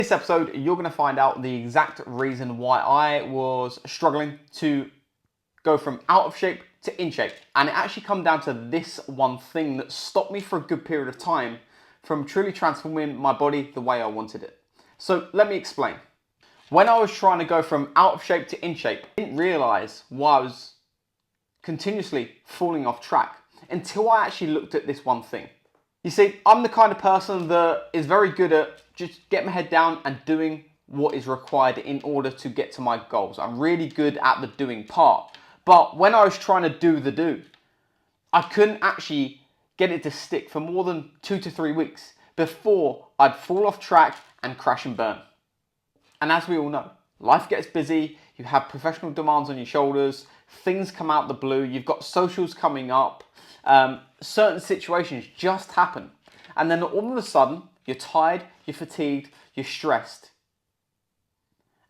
This episode, you're going to find out the exact reason why I was struggling to go from out of shape to in shape. And it actually come down to this one thing that stopped me for a good period of time from truly transforming my body the way I wanted it. So let me explain. When I was trying to go from out of shape to in shape, I didn't realize why I was continuously falling off track until I actually looked at this one thing. You see, I'm the kind of person that is very good at just getting my head down and doing what is required in order to get to my goals. I'm really good at the doing part. But when I was trying to do the do, I couldn't actually get it to stick for more than 2 to 3 weeks before I'd fall off track and crash and burn. And as we all know, life gets busy, you have professional demands on your shoulders, things come out the blue, you've got socials coming up, certain situations just happen. And then all of a sudden, you're tired, you're fatigued, you're stressed.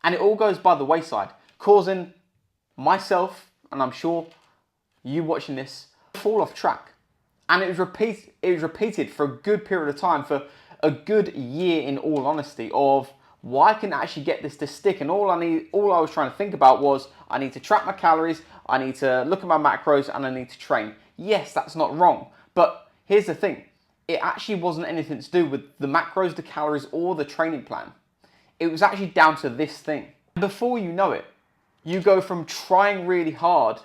And it all goes by the wayside, causing myself, and I'm sure you watching this, fall off track. And it was repeated for a good period of time, for a good year in all honesty, of why I can actually get this to stick. And all I was trying to think about was, I need to track my calories, I need to look at my macros, and I need to train. Yes, that's not wrong. But here's the thing. It actually wasn't anything to do with the macros, the calories, or the training plan. It was actually down to this thing. Before you know it, you go from trying really hard,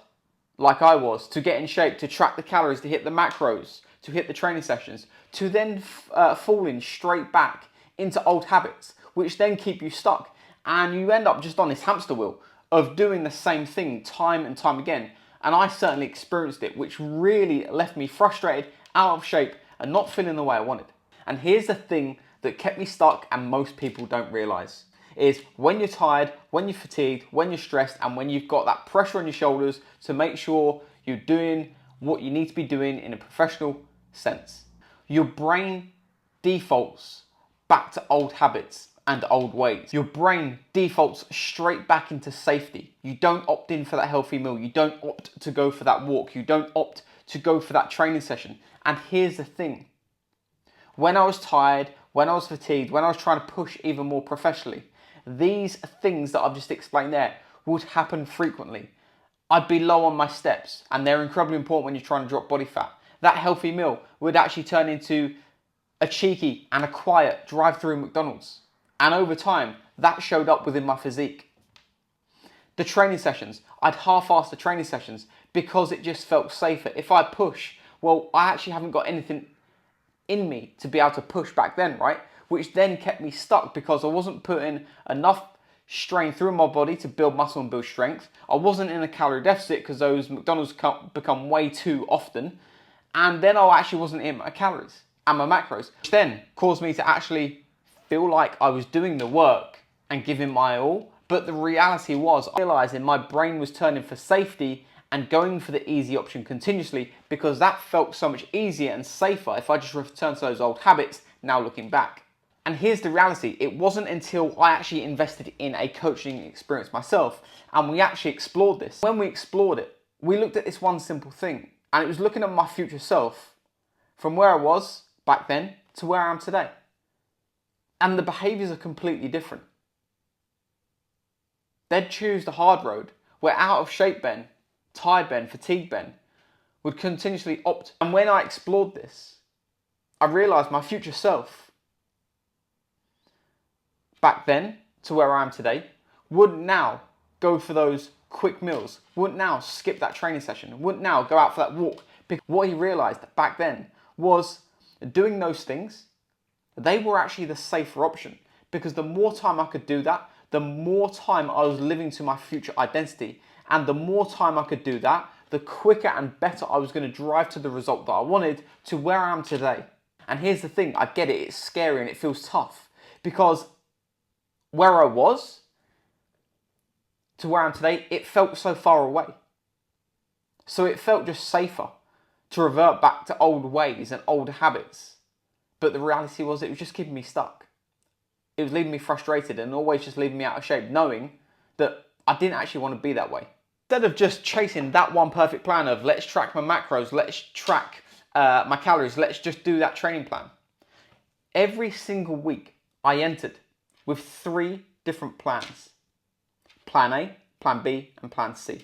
like I was, to get in shape, to track the calories, to hit the macros, to hit the training sessions, to then falling straight back into old habits, which then keep you stuck. And you end up just on this hamster wheel of doing the same thing time and time again. And I certainly experienced it, which really left me frustrated, out of shape, and not feeling the way I wanted. And here's the thing that kept me stuck, and most people don't realize, is when you're tired, when you're fatigued, when you're stressed, and when you've got that pressure on your shoulders to make sure you're doing what you need to be doing in a professional sense, your brain defaults back to old habits and old ways. Your brain defaults straight back into safety. You don't opt in for that healthy meal. You don't opt to go for that walk. You don't opt to go for that training session. And here's the thing. When I was tired, when I was fatigued, when I was trying to push even more professionally, these things that I've just explained there would happen frequently. I'd be low on my steps, and they're incredibly important when you're trying to drop body fat. That healthy meal would actually turn into a cheeky and a quiet drive-through McDonald's. And over time, that showed up within my physique. The training sessions, I'd half-ass the training sessions because it just felt safer. If I push, well, I actually haven't got anything in me to be able to push back then, right? Which then kept me stuck because I wasn't putting enough strain through my body to build muscle and build strength. I wasn't in a calorie deficit because those McDonald's become way too often. And then I actually wasn't in my calories and my macros, which then caused me to actually feel like I was doing the work and giving my all. But the reality was, I realizing my brain was turning for safety and going for the easy option continuously because that felt so much easier and safer if I just returned to those old habits now looking back. And here's the reality. It wasn't until I actually invested in a coaching experience myself and we actually explored this. When we explored it, we looked at this one simple thing, and it was looking at my future self from where I was back then to where I am today. And the behaviors are completely different. They'd choose the hard road, where out of shape Ben, tired Ben, fatigued Ben would continuously opt. And when I explored this, I realized my future self back then to where I am today wouldn't now go for those quick meals, wouldn't now skip that training session, wouldn't now go out for that walk. Because what he realized back then was doing those things, they were actually the safer option, because the more time I could do that, the more time I was living to my future identity. And the more time I could do that, the quicker and better I was going to drive to the result that I wanted, to where I am today. And here's the thing, I get it, it's scary and it feels tough, because where I was to where I am today, it felt so far away. So it felt just safer to revert back to old ways and old habits. But the reality was, it was just keeping me stuck. It was leaving me frustrated and always just leaving me out of shape, knowing that I didn't actually want to be that way. Instead of just chasing that one perfect plan of let's track my macros, let's track my calories, let's just do that training plan. Every single week I entered with 3 different plans. Plan A, Plan B, and Plan C.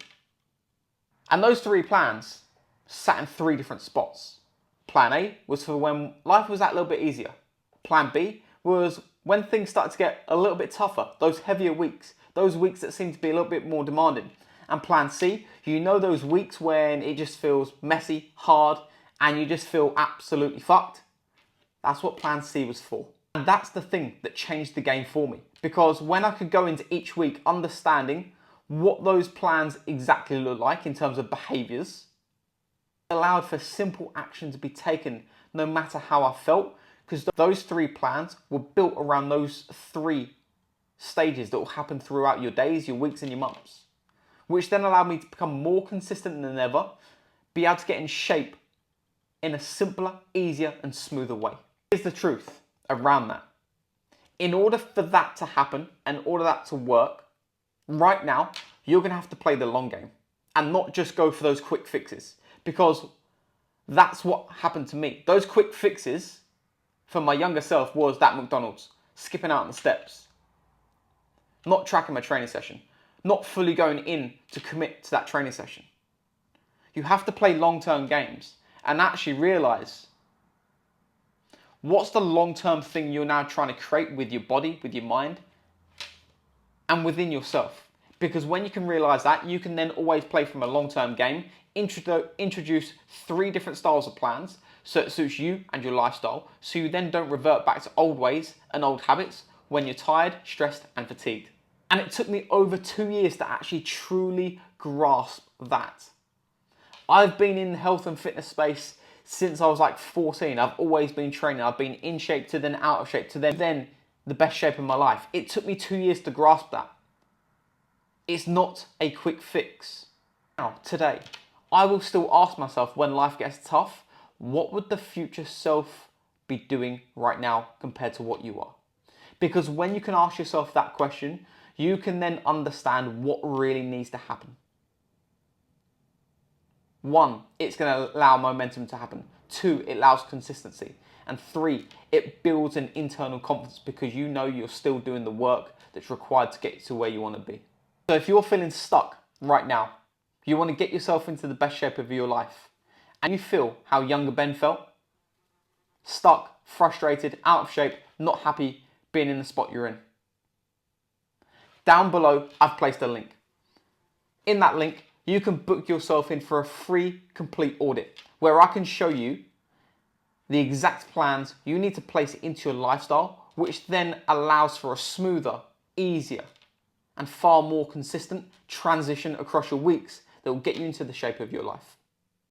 And those 3 plans sat in 3 different spots. Plan A was for when life was that little bit easier. Plan B was when things started to get a little bit tougher, those heavier weeks, those weeks that seem to be a little bit more demanding. And Plan C, you know those weeks when it just feels messy, hard, and you just feel absolutely fucked? That's what Plan C was for. And that's the thing that changed the game for me. Because when I could go into each week understanding what those plans exactly look like in terms of behaviours, it allowed for simple action to be taken no matter how I felt, because those 3 plans were built around those 3 stages that will happen throughout your days, your weeks and your months, which then allowed me to become more consistent than ever, be able to get in shape in a simpler, easier and smoother way. Here's the truth around that. In order for that to happen, and in order for that to work, right now, you're going to have to play the long game and not just go for those quick fixes, because that's what happened to me. Those quick fixes for my younger self was that McDonald's, skipping out on the steps, not tracking my training session, not fully going in to commit to that training session. You have to play long-term games and actually realize what's the long-term thing you're now trying to create with your body, with your mind, and within yourself. Because when you can realize that, you can then always play from a long-term game, introduce 3 different styles of plans so it suits you and your lifestyle, so you then don't revert back to old ways and old habits when you're tired, stressed and fatigued. And it took me over 2 years to actually truly grasp that. I've been in the health and fitness space since I was like 14. I've always been training. I've been in shape to then out of shape to then the best shape of my life. It took me 2 years to grasp that. It's not a quick fix. Now, today, I will still ask myself when life gets tough, what would the future self be doing right now compared to what you are? Because when you can ask yourself that question, you can then understand what really needs to happen. 1, it's going to allow momentum to happen. 2, it allows consistency. And 3, it builds an internal confidence because you know you're still doing the work that's required to get you to where you want to be. So if you're feeling stuck right now, you want to get yourself into the best shape of your life, and you feel how younger Ben felt, stuck, frustrated, out of shape, not happy being in the spot you're in, down below I've placed a link. In that link, you can book yourself in for a free complete audit where I can show you the exact plans you need to place into your lifestyle, which then allows for a smoother, easier and far more consistent transition across your weeks that will get you into the shape of your life.